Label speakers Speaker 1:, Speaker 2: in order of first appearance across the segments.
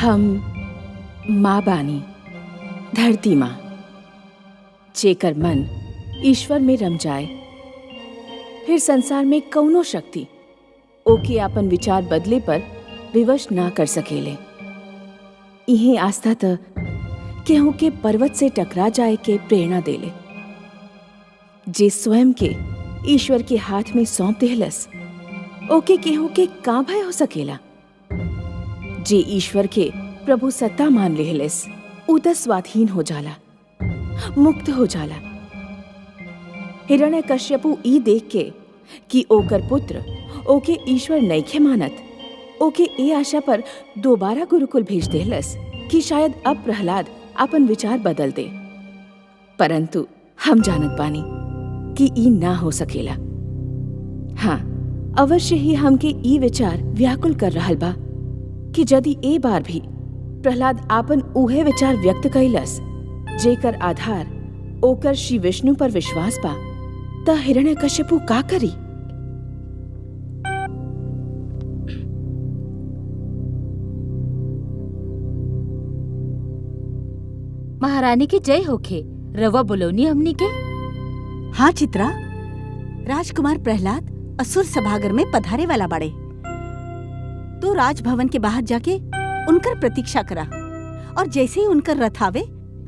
Speaker 1: हम माँ बानी, धरती माँ, जेकर मन ईश्वर में रम जाए, फिर संसार में कौनो शक्ति ओके आपन विचार बदले पर विवश ना कर सकेले। इहे आस्था त केहू के पर्वत से टकरा जाए के प्रेरणा देले। जे स्वयं के ईश्वर के हाथ में सौंप देहलस, ओके केहू के का भय हो सकेला। जे ईश्वर के प्रभु सत्ता मान लेहलस, उ त स्वाधीन हो जाला, मुक्त हो जाला। हिरण्यकश्यपु ई देख के कि ओकर पुत्र ओके ईश्वर नइखे मानत, ओके ए आशा पर दोबारा गुरुकुल भेज देहलस कि शायद अब प्रहलाद अपन विचार बदल दे। परंतु हम जानत बानी कि ई ना हो सकेला। हाँ, अवश्य ही हमके ई विचार व्याकुल कर रहल बा कि यदि ए बार भी प्रहलाद आपन उहे विचार व्यक्त कैलस जेकर आधार ओकर श्री विष्णु पर विश्वास बा, त हिरण्यकश्यपु का करी?
Speaker 2: महारानी की जय होखे। रवा बोलौनी हमनी के।
Speaker 3: हाँ चित्रा, राजकुमार प्रहलाद असुर सभागर में पधारे वाला बाड़े। तो राजभवन के बाहर जाके उनकर प्रतीक्षा करा, और जैसे ही उनकर रथ आवे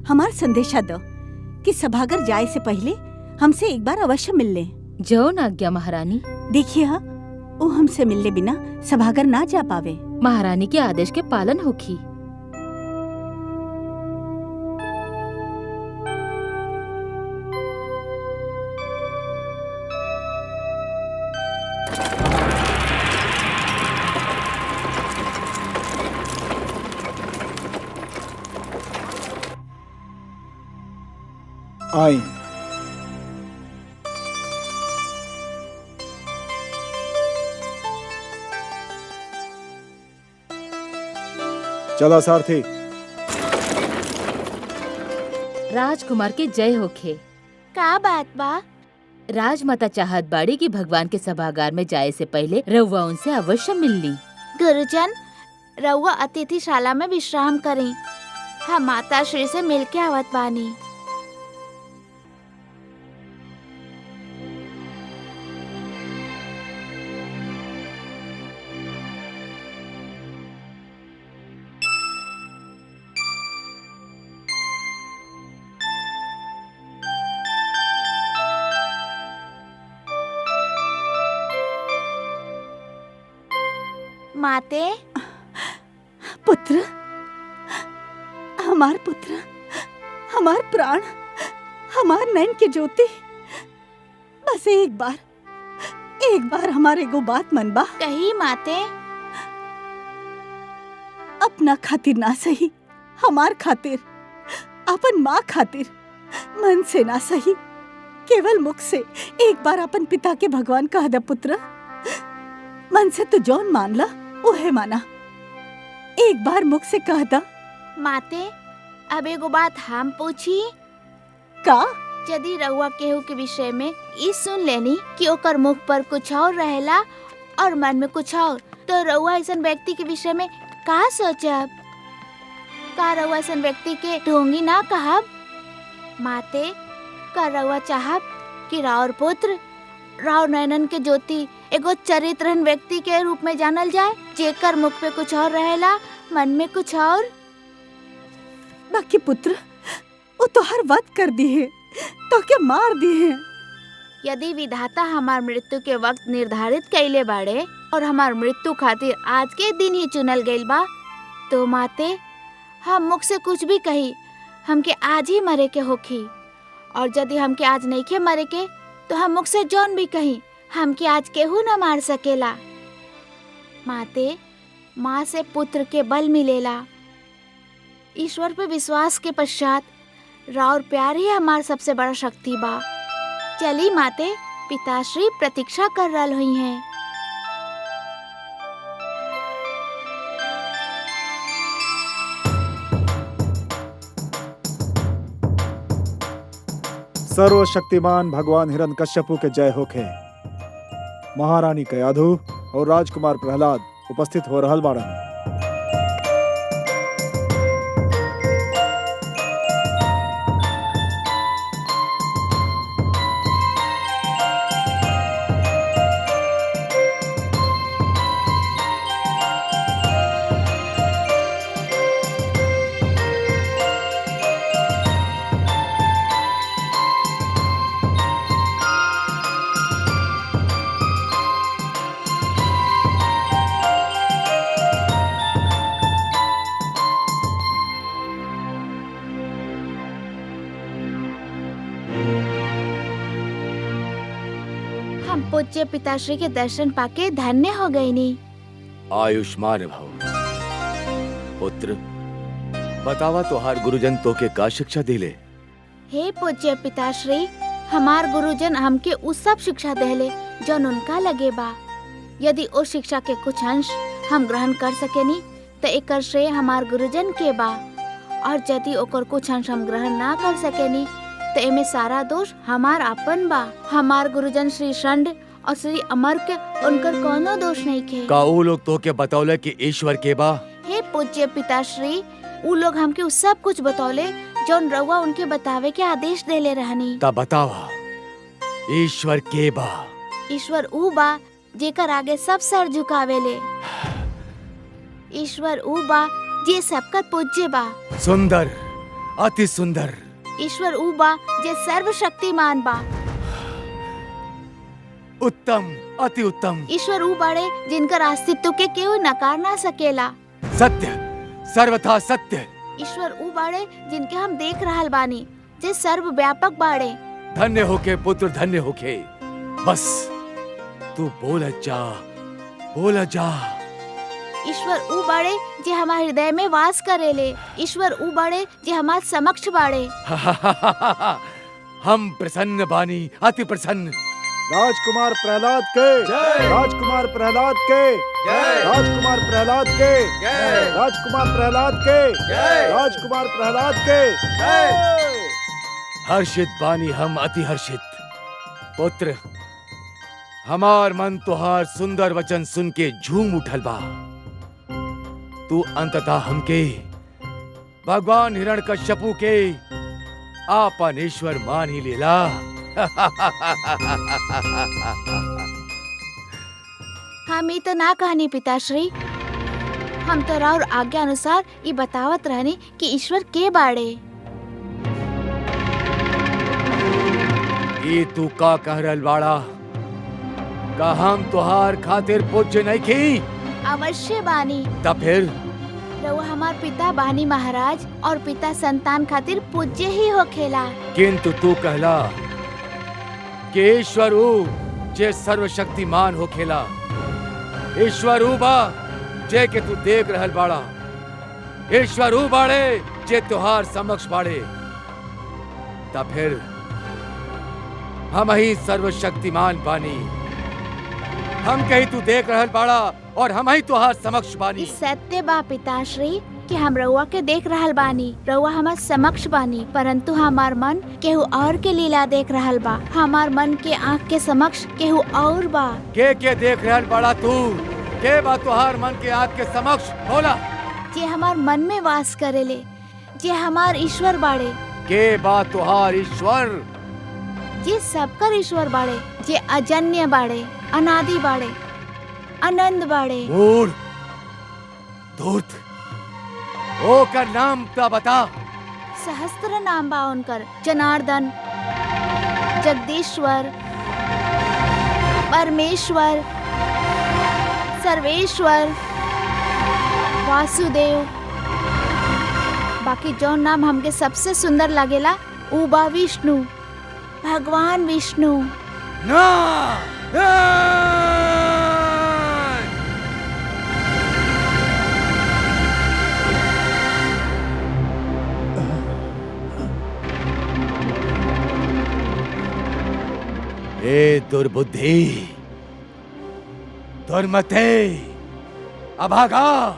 Speaker 3: हमार संदेशा दो कि सभागर जाए से पहले हमसे एक बार अवश्य मिल ले।
Speaker 2: जौन आज्ञा महारानी।
Speaker 3: देखिए हा, वो हमसे मिलने बिना सभागर ना जा पावे।
Speaker 2: महारानी के आदेश के पालन होखी।
Speaker 4: आई। चला सारथी।
Speaker 2: राजकुमार के जय होखे।
Speaker 5: का बात बा?
Speaker 2: राजमाता चाहत बाड़ी कि भगवान के सभागार में जाए से पहले रउआ उनसे अवश्य मिल ली।
Speaker 5: गुरुजन, रउआ अतिथिशाला में विश्राम करें। हम माता श्री से मिल के आवत बानी। माते,
Speaker 3: पुत्र, हमार पुत्र, हमार प्राण, हमार नैन के ज्योति, बस एक बार हमारे गो बात मनबा।
Speaker 5: कही माते।
Speaker 3: अपना खातिर ना सही, हमार खातिर, अपन माँ खातिर, मन से ना सही, केवल मुख से एक बार अपन पिता के भगवान कह दे पुत्र। मन से तो जौन मान ला उहे माना, एक बार मुख से कह दा।
Speaker 5: माते, अब एगो बात हम पूछी
Speaker 3: का?
Speaker 5: यदि रउआ केहू के विषय में ई सुन लेनी कि ओकर मुख पर कुछ और रहेला और मन में कुछ और, तो रउआ ऐसन व्यक्ति के विषय में का सोचब? का रउआ ऐसन व्यक्ति के ढोंगी ना कहब? माते, का रउआ चाहब कि राउर पुत्र, राउर नयनन के ज्योति एगो चरित्रहीन व्यक्ति के रूप में जानल जाए, जेकर मुख पे कुछ और रहेला, मन में कुछ और?
Speaker 3: बाकी पुत्र, वो तो हर वक्त कर दी है, तो क्या मार दी है।
Speaker 5: यदि विधाता हमार मृत्यु के वक्त निर्धारित कैले बाड़े और हमार मृत्यु खातिर आज के दिन ही चुनल गइल बा, तो माते, हम मुख से कुछ भी कही, हमके आज ही मरे के होखी। और यदि हमके आज नहीं के मरे के, तो हम मुख से जौन भी कही, हमके आज केहू न मार सकेला। माते, माँ से पुत्र के बल मिलेला। ईश्वर पे विश्वास के पश्चात राउर प्यार ही हमार सबसे बड़ा शक्ति बा। चली माते, पिताश्री प्रतीक्षा कर रहल हुई हैं।
Speaker 4: सर्वशक्तिमान भगवान हिरण्यकश्यपु के जय होखे। महारानी कयाधु और राजकुमार प्रहलाद उपस्थित हो रहल बाड़न।
Speaker 5: पूज्य पिताश्री के दर्शन पाके धन्य हो गई नी।
Speaker 6: आयुष्मान भव। पुत्र, बतावा तोहार गुरुजन तो के का शिक्षा दिले?
Speaker 5: हे पूज्य पिताश्री, हमार गुरुजन हमके उस सब शिक्षा देले जौन उनका लगे बा। यदि उस शिक्षा के कुछ अंश हम ग्रहण कर सकेनी तो एकर श्रेय हमार गुरुजन के बा, और यदि ओकर कुछ अंश हम ग्रहण ना कर सकेनी तो एमे सारा दोष हमार आपन बा। हमार गुरुजन श्री षंड और श्री अमर के उनकर कोनो दोष नहीं खे।
Speaker 6: का ऊ लोग तो के बतौले कि ईश्वर के बा?
Speaker 5: हे पूज्य पिताश्री, ऊ लोग हमके उस सब कुछ बतौले जौन रउआ उनके बतावे के आदेश देले रहनी।
Speaker 6: ता बतावा ईश्वर के बा?
Speaker 5: ईश्वर ऊ बा जेकर आगे सब सर झुकावेले। ईश्वर ऊ बा जे सबकर पूज्य बा।
Speaker 6: सुंदर, अति सुंदर।
Speaker 5: ईश्वर ऊ बा जे सर्वशक्तिमान बा।
Speaker 6: उत्तम, अति उत्तम।
Speaker 5: ईश्वर ऊ बाड़े जिनकर अस्तित्व के केहू नकार ना सकेला।
Speaker 6: सत्य, सर्वथा सत्य।
Speaker 5: ईश्वर ऊ बाड़े जिनके हम देख रहल बानी, जे सर्वव्यापक बाड़े।
Speaker 6: धन्य होके पुत्र, धन्य होके। बस तू बोल जा, बोल जा।
Speaker 5: ईश्वर ऊ बाड़े जे हमारे हृदय में वास करेले। ईश्वर ऊ बाड़े जे हमार समक्ष बाड़े।
Speaker 6: हम प्रसन्न बानी, अति प्रसन्न।
Speaker 4: राजकुमार प्रहलाद के
Speaker 6: जय।
Speaker 4: राजकुमार प्रहलाद के
Speaker 6: जय।
Speaker 4: राजकुमार प्रहलाद के
Speaker 6: जय।
Speaker 4: राजकुमार प्रहलाद के
Speaker 6: जय।
Speaker 4: राजकुमार प्रहलाद के
Speaker 6: जय। हर्षित बानी हम, अति हर्षित। पुत्र, हमार मन तुहार सुंदर वचन सुन के झूम उठल बा। तू अंततः हमके भगवान हिरण्यकश्यपु के आपन ईश्वर मान ही लेला।
Speaker 5: हम ई तो ना कहनी पिताश्री, हम तो राउर आज्ञा अनुसार ये बतावत रहनी कि ईश्वर के बाड़े।
Speaker 6: ये तू का कह रहल बाड़ा? का हम तुहार खातिर पूज्य नहीं की?
Speaker 5: अवश्य बानी।
Speaker 6: तब फिर
Speaker 5: रउआ हमार पिता बानी महाराज, और पिता संतान खातिर पूज्य ही होखेला।
Speaker 6: किंतु तू कहला कि ईश्वर ऊ जे सर्वशक्तिमान होखेला। ईश्वर ऊ बा जे के तू देख रहल बाड़ा। ईश्वर ऊ बाड़े जे तुहार समक्ष बाड़े। तब फिर हम ही सर्वशक्तिमान बानी। हम कहीं तू देख रहल बाड़ा और हम ही तुहार समक्ष बानी।
Speaker 5: इस सत्य बा पिताश्री कि हम रउआ के देख रहल बानी। रउआ हमार समक्ष बानी, परंतु हमार मन केहू और के लीला देख रहल बा। हमार मन के आँख के समक्ष केहू और बा।
Speaker 6: के देख रहल बाड़ा तू? के बा तुहार मन के आँख के समक्ष? बोला।
Speaker 5: जे हमार मन में वास करेले, जे हमार ईश्वर बाड़े।
Speaker 6: के बा तुहार ईश्वर?
Speaker 5: जे सबकर ईश्वर बाड़े, जे अजन्य बाड़े, अनादि बाड़े, अनंत बाड़े।
Speaker 6: मूढ़, धूर्त, ओकर नाम तो बता।
Speaker 5: सहस्त्र नाम बा उनकर। जनार्दन, जगदीश्वर, परमेश्वर, सर्वेश्वर, वासुदेव। बाकी जो नाम हमके सबसे सुंदर लागेला ऊ बा विष्णु, भगवान विष्णु।
Speaker 6: ना, ना! ए दुर्बुद्धि, दुर्मते, अभागा,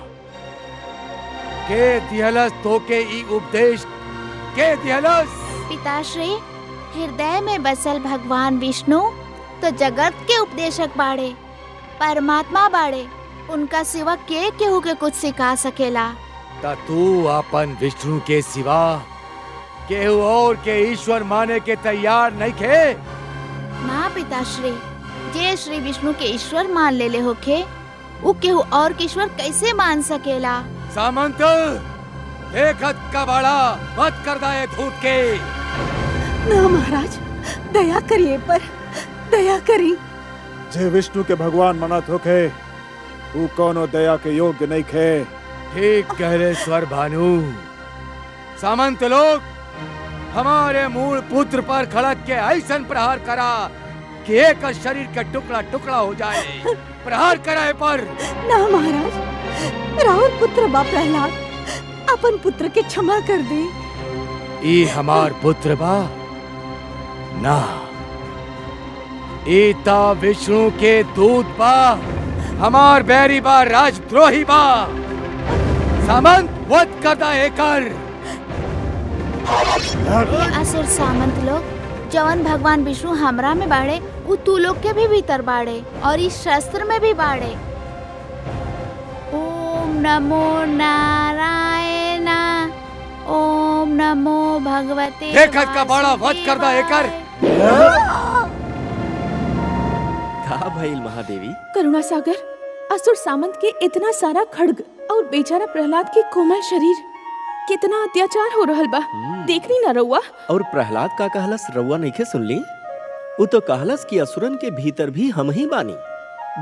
Speaker 6: के दिहलस तोके ई उपदेश? के दिहलस?
Speaker 5: पिताश्री, हृदय में बसल भगवान विष्णु तो जगत के उपदेशक बाड़े, परमात्मा बाड़े। उनका सिवा के केहू के कुछ सिखा सकेला।
Speaker 6: ता तू अपन विष्णु के सिवा केहू और के ईश्वर माने के तैयार नहीं खे?
Speaker 5: ना पिताश्री, जे श्री विष्णु के ईश्वर मान लेले होखे, उ केहू और के ईश्वर कैसे मान सकेला?
Speaker 6: सामंत, देखत का बाड़ा मत कर दाए धूत के।
Speaker 3: ना महाराज, दया करिए पर, दया करी।
Speaker 4: जे विष्णु के भगवान मनत होखे ऊ कोनो दया के योग्य नहीं खे।
Speaker 6: ठीक कह रहे स्वर भानु। सामंत लोग, हमारे मूल पुत्र पर खड़क के ऐसन प्रहार करा कि एक शरीर का टुकड़ा टुकड़ा हो जाए। प्रहार कराए पर।
Speaker 3: ना महाराज, राउर पुत्र बा प्रहलाद, अपन पुत्र के क्षमा कर दे।
Speaker 6: ई हमार पुत्र बा ना, ईता विष्णु के दूत बा, हमार बैरी बा, राजद्रोही बा। सामंत वध करदा एकर।
Speaker 5: असुर सामंत लोग, जवन भगवान विष्णु हमरा में बाड़े उ तू लोग के भी भीतर बाड़े और इस शस्त्र में भी बाड़े। ओम नमो नारायण, ओम नमो भगवते।
Speaker 6: देखत का बड़ा वध करदा एकर।
Speaker 7: का भइल महादेवी?
Speaker 1: करुणा सागर, असुर सामंत के इतना सारा खड्ग और बेचारा प्रहलाद के कोमल शरीर, कितना अत्याचार हो रहल बा। देखनी ना रउआ।
Speaker 7: और प्रहलाद का कहलस रउआ नइखे सुनली? उ तो कहलस कि असुरन के भीतर भी हम ही बानी।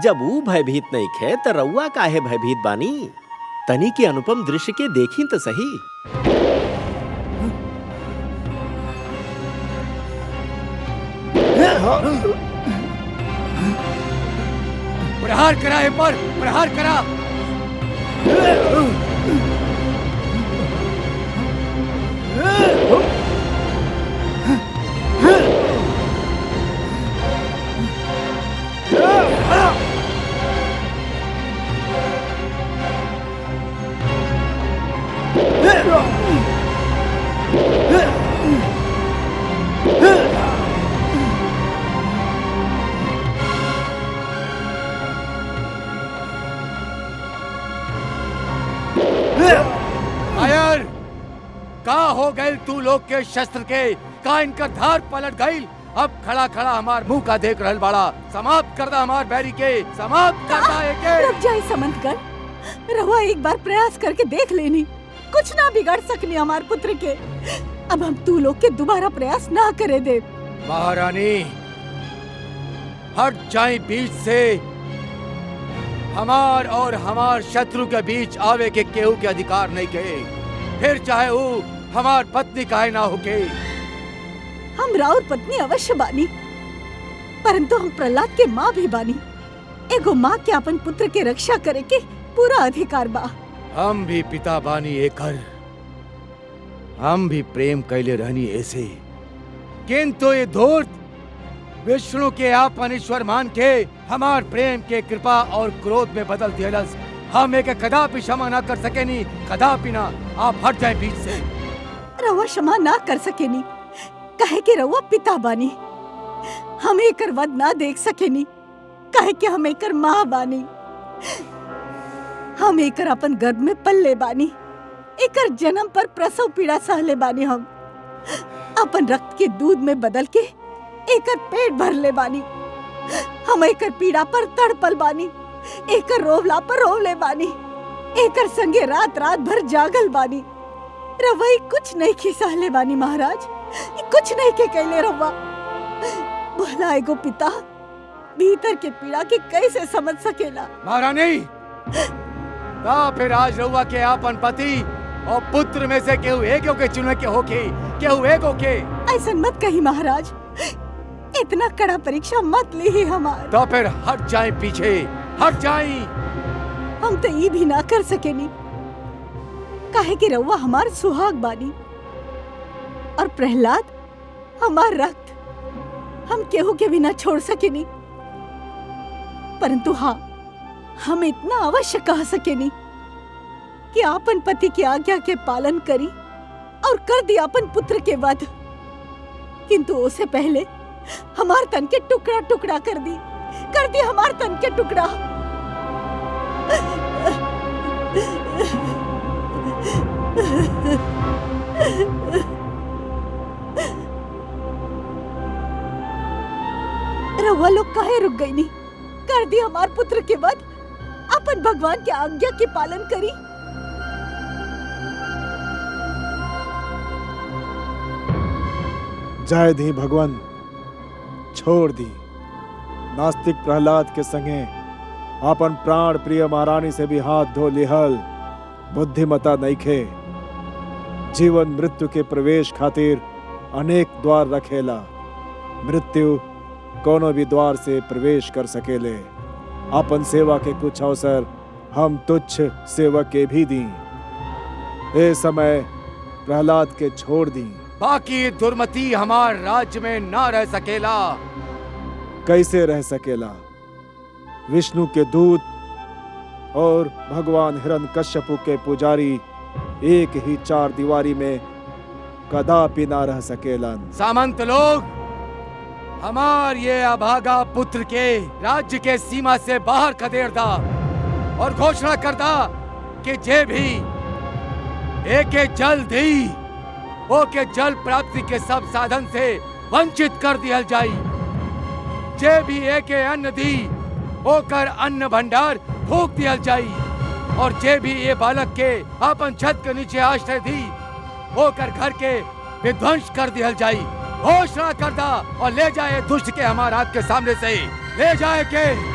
Speaker 7: जब ऊ भयभीत नइखे त रउआ काहे भयभीत बानी? तनी के अनुपम दृश्य के देखी तो सही।
Speaker 6: प्रहार कराए पर। प्रहार करा। आयर, का हो गए तू लोग के शस्त्र के? का इनका धार पलट गई? अब खड़ा खड़ा हमार मुंह का देख रहल बाड़ा। समाप्त कर दा हमार बैरी के, समाप्त कर दा एके।
Speaker 3: रुक जाए समंतगढ़, रहुआ एक बार प्रयास करके देख लेनी, कुछ ना बिगाड़ सकनी हमार पुत्र के। अब हम तू लोग के दोबारा प्रयास ना करे दे।
Speaker 6: महारानी, हट जाए बीच से। हमार और हमार शत्रु के बीच आवे के केहू के अधिकार नहीं के, फिर चाहे वो हमार पत्नी काहे ना होके।
Speaker 3: हम राउर पत्नी अवश्य बानी, परंतु हम प्रहलाद के माँ भी बानी। एगो माँ के अपन पुत्र के रक्षा करे के पूरा अधिकार बा।
Speaker 6: हम भी पिता बानी एकर, हम भी प्रेम कैले रहनी ऐसे, किंतु ये धूर्त विष्णु के आपन ईश्वर मान के हमार प्रेम के कृपा और क्रोध में बदल दियलस। हम एक कदापि क्षमा ना कर सकेनी, कदापि ना। आप हट जाए बीच से।
Speaker 3: रउआ क्षमा ना कर सकेनी, कहे कि रउआ पिता बानी। हम एकर वध ना देख सकेनी, कहे कि हम एकर माँ बानी। हम एकर अपन गर्भ में पल्ले बानी, एकर जन्म पर प्रसव पीड़ा सहले बानी। हम अपन रक्त के दूध में बदल के एकर पेट भर ले बानी। हम एकर पीड़ा पर तड़पल बानी, एकर रोवला पर रोवले बानी, एकर संगे रात रात भर जागल बानी। रवई कुछ नहीं खिसाले बानी महाराज, कुछ नहीं के कहले रवा। भला एगो पिता भीतर के पीड़ा के कैसे समझ सकेला?
Speaker 6: महारानी, का फिर आज रउआ के आपन पति और पुत्र में से केहू एगो के चुने के होके, केहू एगो के।
Speaker 3: ऐसा मत कही महाराज, इतना कड़ा परीक्षा मत ली हमार।
Speaker 6: तो फिर हट जाए पीछे, हट जाए।
Speaker 3: हम तो ये भी ना कर सकेनी, काहे कि रउआ हमार सुहाग बानी और प्रहलाद हमार रक्त। हम केहू के भी ना छोड़ सकेनी, परंतु हाँ, हम इतना अवश्य कह सकेनी कि आपन पति की आज्ञा के पालन करी और कर दी अपन पुत्र के वध। किंतु उससे पहले हमार तन के टुकड़ा टुकड़ा कर दी हमार तन के टुकड़ा। रउआ लोग काहे रुक गई नी? कर दी हमार पुत्र के वध, अपन भगवान के आज्ञा के पालन करी।
Speaker 4: जाय दी भगवान, छोड़ दी। नास्तिक प्रहलाद के संगे अपन प्राण प्रिय महारानी से भी हाथ धो लिहल बुद्धिमता नइखे। जीवन मृत्यु के प्रवेश खातिर अनेक द्वार रखेला। मृत्यु कोनो भी द्वार से प्रवेश कर सकेले। अपन सेवा के कुछ अवसर हम तुच्छ सेवक के भी दी। ए समय प्रहलाद के छोड़ दी।
Speaker 6: बाकी दुर्मति हमार राज्य में ना रह सकेला।
Speaker 4: कैसे रह सकेला? विष्णु के दूत और भगवान हिरण्यकश्यपु के पुजारी एक ही चार दीवारी में कदापि ना रह सकेलन।
Speaker 6: सामंत लोग, हमार ये अभागा पुत्र के राज्य के सीमा से बाहर खदेड़ दा और घोषणा कर दा कि जे भी एके जल दी वो के जल प्राप्ति के सब साधन से वंचित कर दिया जाई। जे भी एके अन्न दी होकर अन्न भंडार फूक दिया जाई। और जे भी ये बालक के अपन छत के नीचे आश्रय दी होकर घर के विध्वंस कर दिया जाई। घोषणा कर दा और ले जाए दुष्ट के हमारे हाथ के सामने से ही ले जाए के।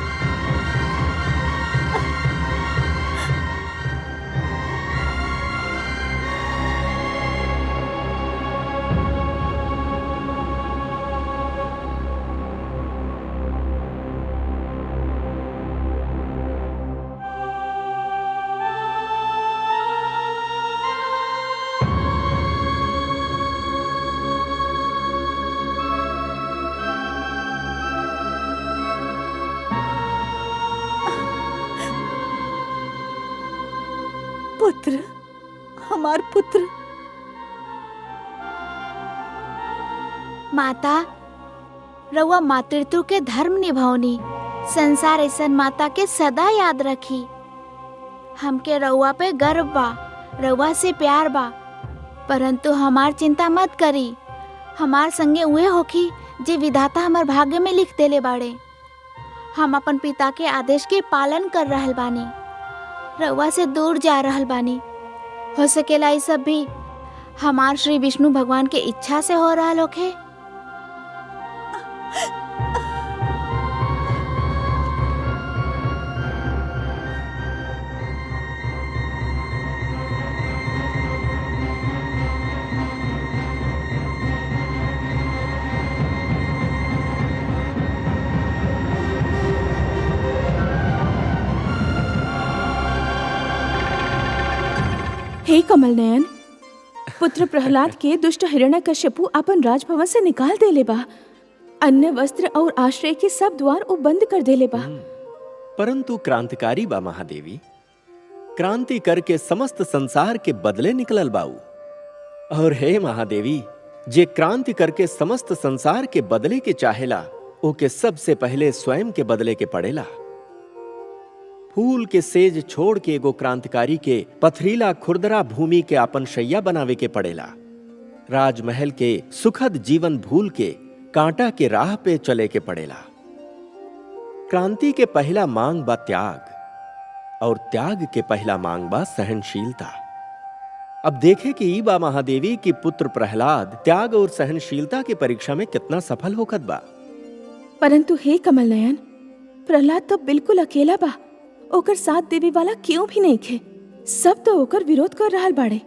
Speaker 3: पुत्र, हमार पुत्र।
Speaker 5: माता, रउआ मातृत्व के धर्म निभावनी। संसार ऐसन माता के सदा याद रखी। हमके रउआ पे गर्व बा, रउआ से प्यार बा, परंतु हमार चिंता मत करी। हमार संगे उहे होखी जे विधाता हमार भाग्य में लिख देले बाड़े। हम अपन पिता के आदेश के पालन कर रहल बानी, रउआ से दूर जा रहल बानी। हो सकेला ई सब भी हमार श्री विष्णु भगवान के इच्छा से हो रहल होखे।
Speaker 1: हे कमल नयन, पुत्र प्रहलाद के दुष्ट हिरण्यकश्यपु अपन राजभवन से निकाल देले बा। अन्न, वस्त्र और आश्रय के सब द्वार वो बंद कर देले बा।
Speaker 7: परंतु क्रांतिकारी बा महादेवी। क्रांति करके समस्त संसार के बदले निकलल बाऊ। और हे महादेवी, जे क्रांति करके समस्त संसार के बदले के चाहेला, ओके सबसे पहले स्वयं के बदले के पड़ेला। फूल के सेज छोड़ के एगो क्रांतिकारी के पथरीला खुरदरा भूमि के आपन शैया बनावे के पड़ेला। राजमहल के सुखद जीवन भूल के कांटा के राह पे चले के पड़ेला। क्रांति के पहला मांग बा त्याग, और त्याग के पहला मांग बा सहनशीलता। अब देखे कि ई बा महादेवी की पुत्र प्रहलाद त्याग और सहनशीलता की परीक्षा में कितना सफल होकत बा।
Speaker 1: परंतु हे कमल नयन, प्रहलाद तो बिल्कुल अकेला बा। ओकर साथ देवे वाला क्यों भी नहीं खे। सब तो ओकर विरोध कर रहल बाड़े।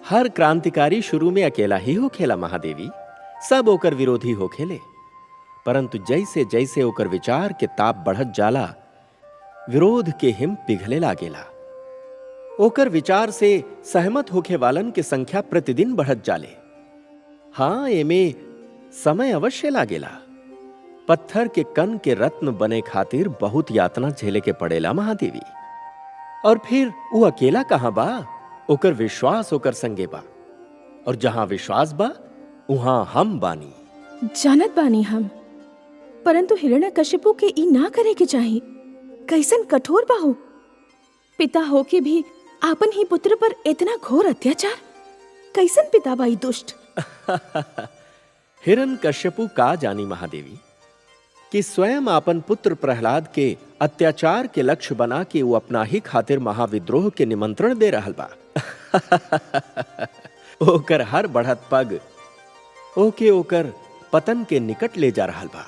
Speaker 7: हर क्रांतिकारी शुरू में अकेला ही होखेला महादेवी। सब ओकर विरोधी होखेले। परंतु जैसे जैसे ओकर विचार के ताप बढ़त जाला, विरोध के हिम पिघले लागेला। ओकर विचार से सहमत होखे वालन के संख्या प्रतिदिन बढ़त जाले। हाँ, एमे समय अवश्य लागेला। पत्थर के कण के रत्न बने खातिर बहुत यातना झेले के पड़ेला महादेवी। और फिर वो अकेला कहाँ बा? ओकर विश्वास ओकर संगे बा, और जहां विश्वास बा उहां हम बानी।
Speaker 1: जानत बानी हम, परंतु हिरण्यकश्यपु के ई ना करे के चाही। कैसन कठोर बाहु। पिता होके भी आपन ही पुत्र पर इतना घोर अत्याचार। कैसन पिता बाई दुष्ट।
Speaker 7: हिरण्यकश्यपु का जानी महादेवी कि स्वयं आपन पुत्र प्रहलाद के अत्याचार के लक्ष्य बना के वो अपना ही खातिर महाविद्रोह के निमंत्रण दे रहल बा। ओकर हर बढ़त पग ओके ओकर पतन के निकट ले जा रहल बा।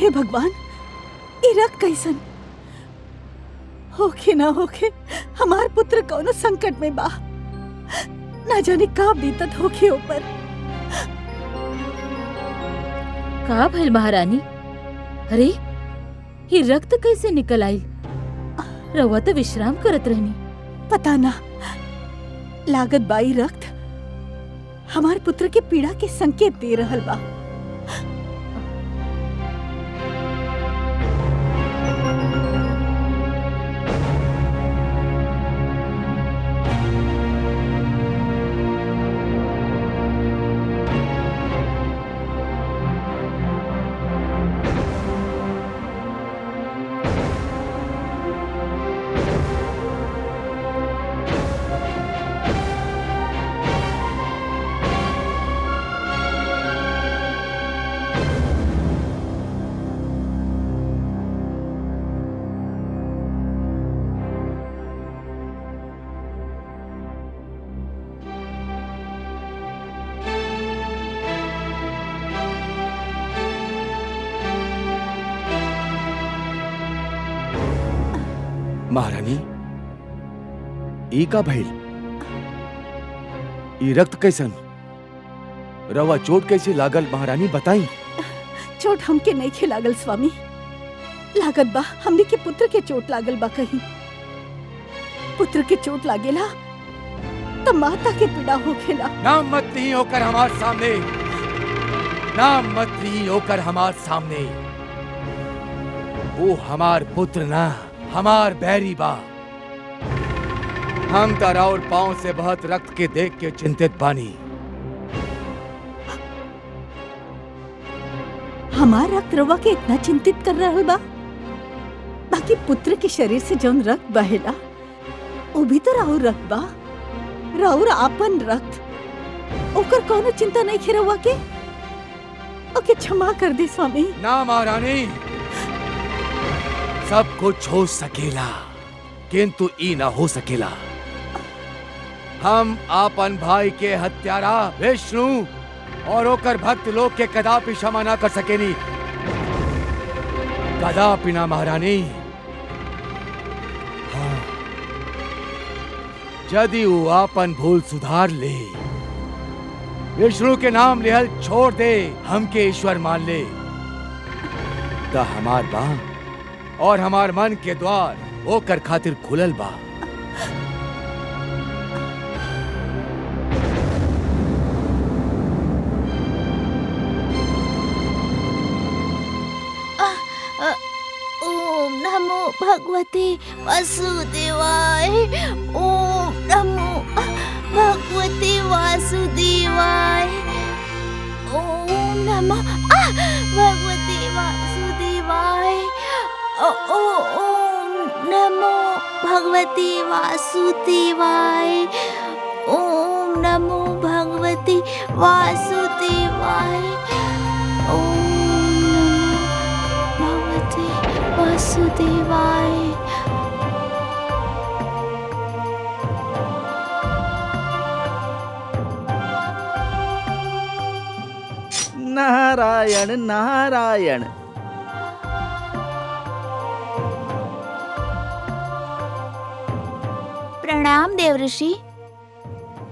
Speaker 3: हे भगवान, ये रक्त कैसन? होखे ना होखे हमार पुत्र कौनो संकट में बा, ना जाने का बीतत होखे ऊपर।
Speaker 2: का भइल महारानी? अरे ये रक्त कैसे निकल आइल? रउआ तो विश्राम करत रहनी।
Speaker 3: पता ना, लागत बाई रक्त हमार पुत्र के पीड़ा के संकेत दे रहल बा।
Speaker 6: महारानी, ई का भइल? ई रक्त कैसन? रवा चोट कैसे लागल महारानी, बताई।
Speaker 3: चोट हमके नहीं खे लागल स्वामी, लागत बा हमने के पुत्र के चोट लागल बा। कहीं पुत्र के चोट लागेला तो माता के पीड़ा होखेला।
Speaker 6: नाम मत नहीं होकर हमारे सामने, नाम मत नहीं होकर हमारे सामने। वो हमार पुत्र ना, हमार बैरी बा। हम तारा और पांव से बहुत रक्त के देख के चिंतित बानी।
Speaker 3: हमार रक्त रवा के इतना चिंतित कर रहल बा, बाकी पुत्र के शरीर से जौन रक्त बहेला वो भी तो राहुल रक्त बा, राहुल आपन रक्त। ओकर कौनो चिंता नहीं खे रवा के। ओके क्षमा कर दे स्वामी।
Speaker 6: ना महारानी, सब कुछ हो सकेला किंतु ई ना हो सकेला। हम आपन भाई के हत्यारा विष्णु और ओकर भक्त लोग के कदापि क्षमा ना कर सकेनी, कदापि ना महारानी। हाँ, यदि वो आपन भूल सुधार ले, विष्णु के नाम लेहल छोड़ दे, हमके ईश्वर मान ले, तो हमार बा और हमार मन के द्वार ओकर खातिर खुलल बा।
Speaker 5: ओम नमो भगवते वासुदेवाय। ओम नमो भगवते वासुदेवाय। ओम नमो भगवते वासुदेवाय। ओम नमो भगवते वासुदेवाय। ओम नमो भगवते वासुदेवाय। ओम नमो भगवते वासुदेवाय।
Speaker 8: नारायण नारायण।
Speaker 5: प्रणाम देवऋषि।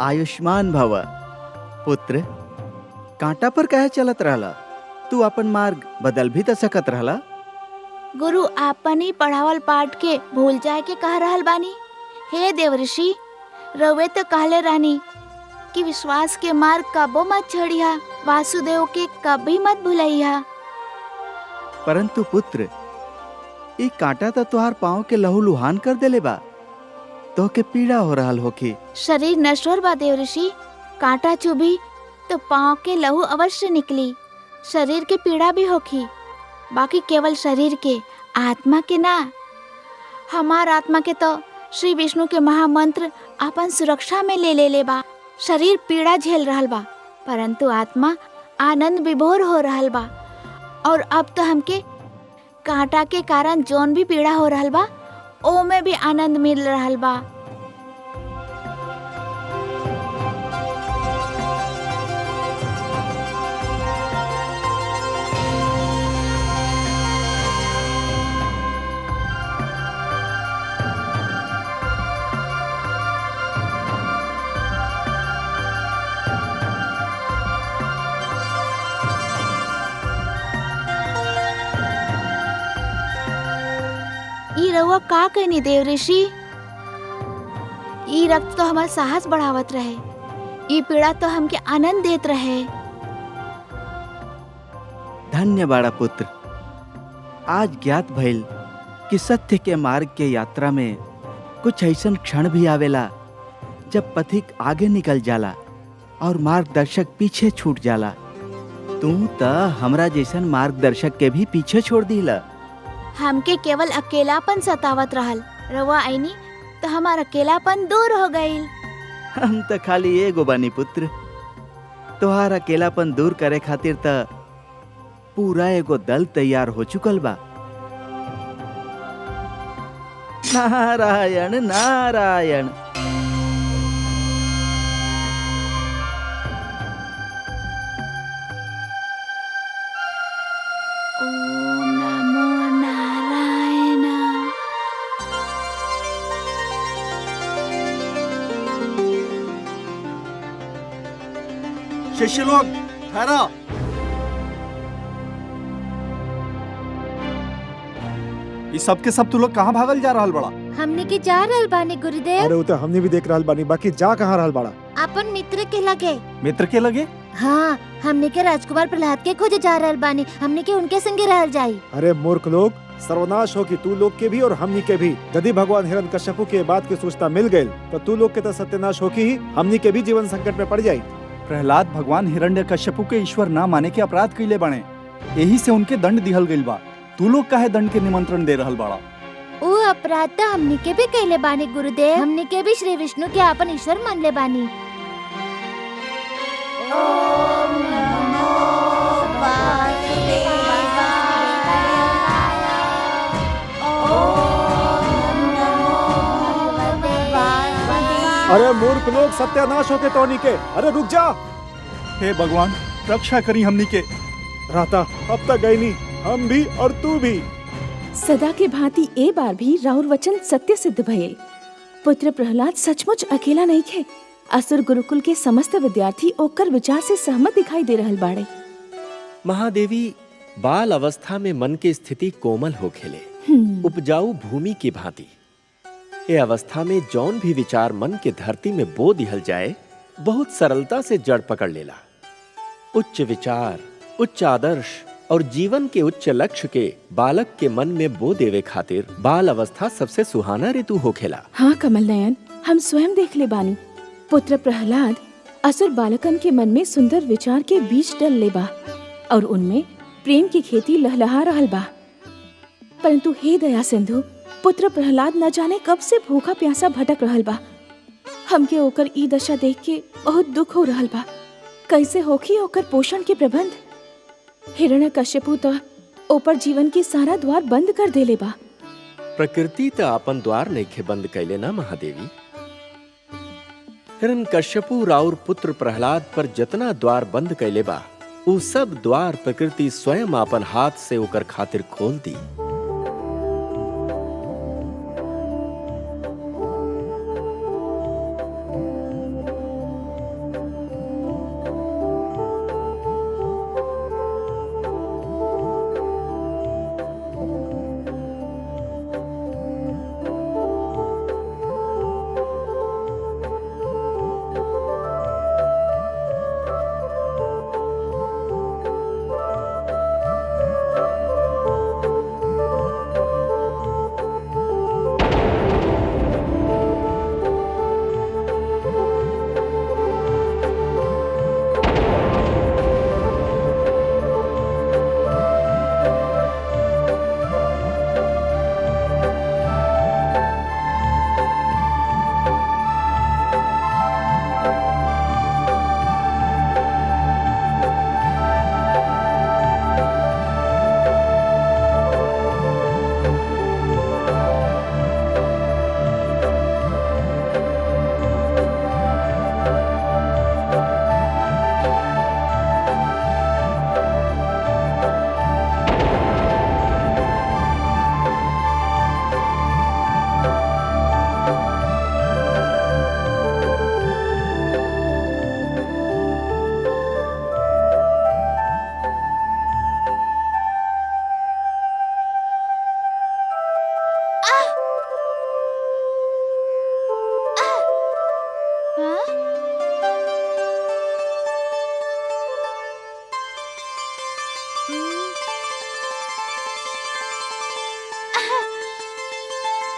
Speaker 8: आयुष्मान भव। पुत्र, कांटा पर कहे चलत रहला? तू अपन मार्ग बदल भी तो सकत रहला।
Speaker 5: गुरु आपन ही पढ़ावल पाठ के भूल जाए के कह रहल बानी। हे देवऋषि, रवे तो कहले रहनी कि विश्वास के मार्ग कबो मत छोड़िया, वासुदेव के कभी मत भुलैया।
Speaker 8: परंतु पुत्र, ये कांटा तो तुहार पाँव के लहूलुहान कर देले बा, तो के पीड़ा हो रहल होखी।
Speaker 5: शरीर नश्वर बा देवऋषि, कांटा चुभी तो पाँव के लहू अवश्य निकली, शरीर के पीड़ा भी होखी, बाकी केवल शरीर के, आत्मा के ना। हमार आत्मा के तो श्री विष्णु के महामंत्र अपन सुरक्षा में ले बा। शरीर पीड़ा झेल रहल बा, परंतु आत्मा आनंद विभोर हो रहल बा। और अब तो हमके कांटा के कारण जौन भी पीड़ा हो रहल बा, ओ में भी आनंद मिल रहल बा। रउआ का कहनी देव ऋषि? ई रक्त तो हमार साहस बढ़ावत रहे, ई पीड़ा तो हमके आनंद देत रहे।
Speaker 8: धन्य बाड़ा पुत्र। आज ज्ञात भइल कि सत्य के मार्ग के यात्रा में कुछ ऐसन क्षण भी आवेला जब पथिक आगे निकल जाला और मार्गदर्शक पीछे छूट जाला। तू त हमरा जैसन मार्गदर्शक के भी पीछे छोड़ दीला।
Speaker 5: हमके केवल अकेलापन सतावत रहल, रउआ आईनी तो हमार अकेलापन दूर हो गईल।
Speaker 8: हम त खाली एगो बानी पुत्र। तोहार अकेलापन दूर करे खातिर त पूरा एगो दल तैयार हो चुकल बा। नारायण नारायण।
Speaker 5: ओम नमो नारायण।
Speaker 8: शिष्य लोग ठहरा।
Speaker 9: ये सब के सब तू लोग कहाँ भागल जा रहल बड़ा?
Speaker 2: हमने के जा रहल बानी गुरुदेव,
Speaker 4: अरे वो तो हमने भी देख रहल बानी, बाकी जा कहाँ रहल बाड़ा?
Speaker 2: अपन मित्र के लगे।
Speaker 9: मित्र के लगे?
Speaker 2: हाँ, हमने के राजकुमार प्रहलाद के खोजे जा रहल बानी, हमने के उनके संगे रहल जाई।
Speaker 4: अरे मूर्ख लोग, सर्वनाश हो कि तू लोग के भी और हमनी के भी। यदि भगवान हिरण्यकश्यपु के बात की सूचना मिल गई तो तू लोग के तो सत्यानाश हो कि ही हमनी के भी जीवन संकट में पड़ जाई।
Speaker 9: प्रहलाद भगवान हिरण्यकश्यपु के ईश्वर ना माने के अपराध कइले बने, यही से उनके दंड दिहल गइल बा। तू लोग काहे दंड के निमंत्रण दे रहल बाड़ा?
Speaker 2: वो अपराध तो हमने के भी कहले बानी गुरुदेव, हमने के भी श्री विष्णु के अपन ईश्वर मान ले बानी।
Speaker 4: अरे मूर्ख लोग, सत्यानाश हो के टोनी के। अरे रुक जा।
Speaker 9: हे भगवान, रक्षा करी हमनी के।
Speaker 4: राता अब तक गई नहीं, हम भी और तू भी।
Speaker 1: सदा के भांति ए बार भी राउर वचन सत्य सिद्ध भइल। पुत्र प्रहलाद सचमुच अकेला नहीं थे। असुर गुरुकुल के समस्त विद्यार्थी ओकर विचार से सहमत दिखाई दे रहल बाड़े।
Speaker 7: महादेवी बाल अवस्था में मन की स्थिति कोमल हो खेले, उपजाऊ भूमि की भांति। ये अवस्था में जौन भी विचार मन के धरती में बो दिहल जाए, बहुत सरलता से जड़ पकड़ लेला। उच्च विचार, उच्च आदर्श और जीवन के उच्च लक्ष्य के बालक के मन में बो देवे खातिर बाल अवस्था सबसे सुहाना ऋतु हो खेला।
Speaker 1: हाँ कमल नयन, हम स्वयं देख ले बानी। पुत्र प्रहलाद असुर बालकन के मन में सुंदर विचार के बीज डल ले बा और उनमें प्रेम की खेती लहलहा रहल बा। परंतु हे दया सिंधु, पुत्र प्रहलाद न जाने कब से भूखा प्यासा भटक रहल बा। हमके ओकर ई दशा देख के बहुत दुख हो रहल बा। कैसे होखी ओकर पोषण के प्रबंध? हिरण्यकश्यपु तो ओपर जीवन के सारा द्वार बंद कर देले बा।
Speaker 7: प्रकृति त अपन द्वार नइखे बंद कैले ना महादेवी। हिरण्यकश्यपु राउर पुत्र प्रहलाद पर जतना द्वार बंद कैले बा, उ सब द्वार प्रकृति स्वयं अपन हाथ से ओकर खातिर खोल दी।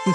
Speaker 5: हे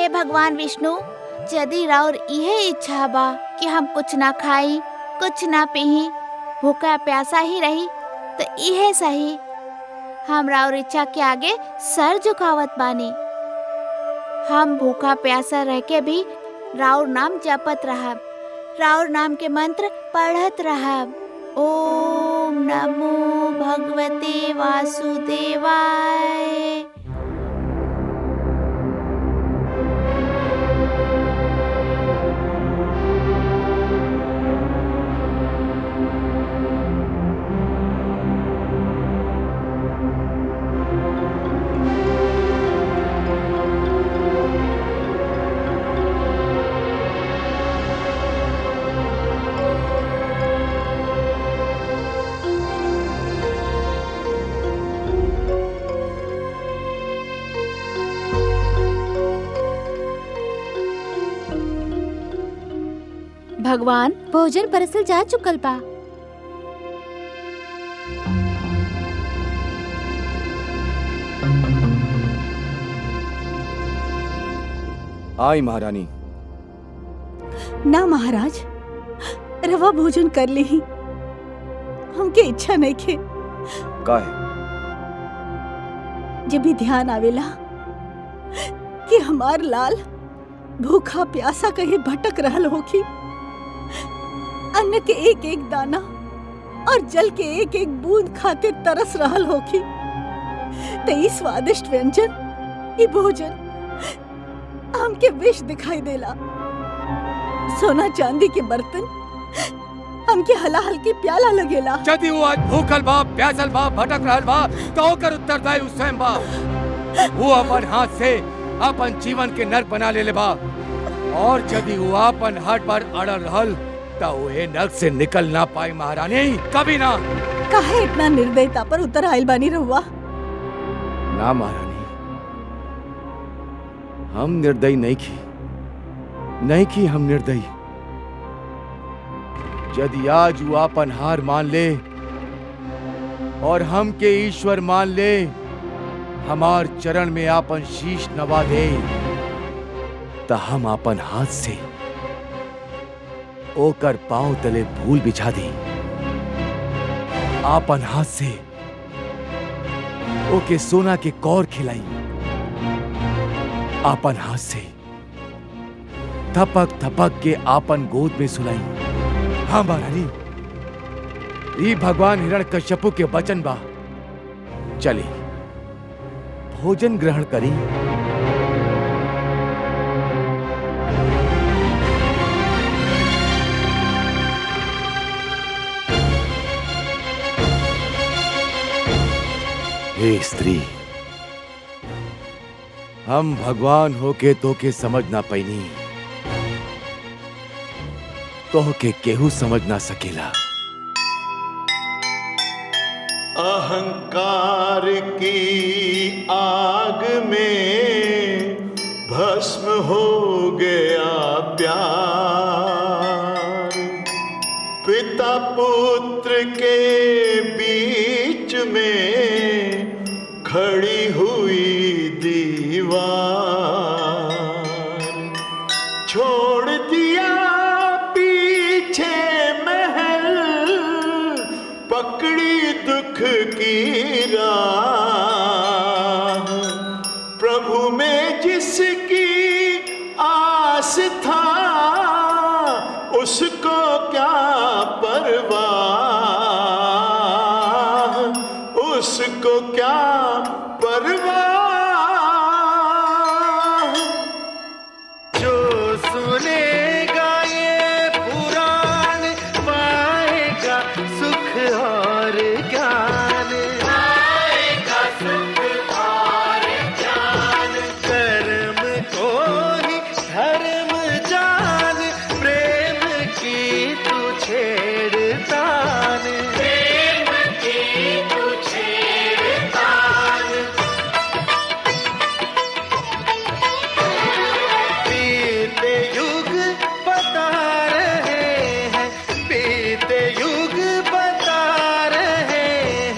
Speaker 5: भगवान विष्णु, यदि राउर इहे इच्छा बा कि हम कुछ ना खाई, कुछ ना पीही, भूखा प्यासा ही रही, तो इहे सही। हम राउर इच्छा के आगे सर झुकावत बानी। हम भूखा प्यासा रह के भी राउर नाम जपत रहब, राउर नाम के मंत्र पढ़त रहब। ओम नमो भगवते वासुदेवाय।
Speaker 1: भगवान,
Speaker 2: भोजन परसल जा चुकल बा।
Speaker 6: आई महारानी।
Speaker 3: ना महाराज, रवा भोजन कर ली। हमके इच्छा नहीं खे।
Speaker 6: काहे?
Speaker 3: जब भी ध्यान आवेला कि हमार लाल भूखा प्यासा कहीं भटक रहल होखी, अन्न के एक एक दाना और जल के एक एक बूंद खातिर तरस रहल होखी, तो ई स्वादिष्ट व्यंजन, ई भोजन हमके विष दिखाई देला। सोना चांदी के बर्तन हमके हलाहल के प्याला लगेला।
Speaker 6: यदि वो आज भूखल बा, प्यासल बा, भटक रहल बा, तो ओकर उत्तरदायी स्वयं बा। वो अपन हाथ से अपन जीवन के नर्क बना लेले बा, और यदि वो अपन हाथ पर अड़ल रहल तो वो नर्क से निकल ना पाई महारानी, कभी ना।
Speaker 3: काहे इतना निर्दयता पर उतर आइल बानी रहुआ?
Speaker 6: ना महारानी, हम निर्दयी नहीं की हम निर्दयी। यदि आज वो अपन हार मान ले और हम के ईश्वर मान ले, हमार चरण में आपन शीश नवा दे, तो हम अपन हाथ से ओकर पांव तले फूल बिछा दी। आपन हाथ से ओके सोना के कौर खिलाई। आपन हाथ से थपक थपक के आपन गोद में सुलाई। हाँ महारानी, ये भगवान हिरण्यकश्यपु के वचन बा। चले भोजन ग्रहण करी। हे स्त्री, हम भगवान होके तो के समझ ना पैनी, तो के केहू समझ ना सकेला।
Speaker 10: अहंकार की आग में भस्म हो गया प्यार, पिता पुत्र के बीच में खड़ी हुई दीवार, छोड़ दिया पीछे महल, पकड़ी दुख की राह, प्रभु में जिसकी आस था उसको क्या परवाह, उसको क्या परवाह। जो सुनेगा ये पुराण पाएगा सुख और ज्ञान, पाएगा सुख और ज्ञान। कर्म को ही धर्म जान, प्रेम की तू छेड़तान, प्रेम की तू छेड़तान। बीते युग बता रहे हैं, बीते युग बता रहे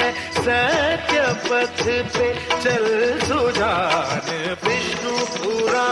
Speaker 10: हैं, सत्य पथ पे चल सुजान विष्णु पुराण।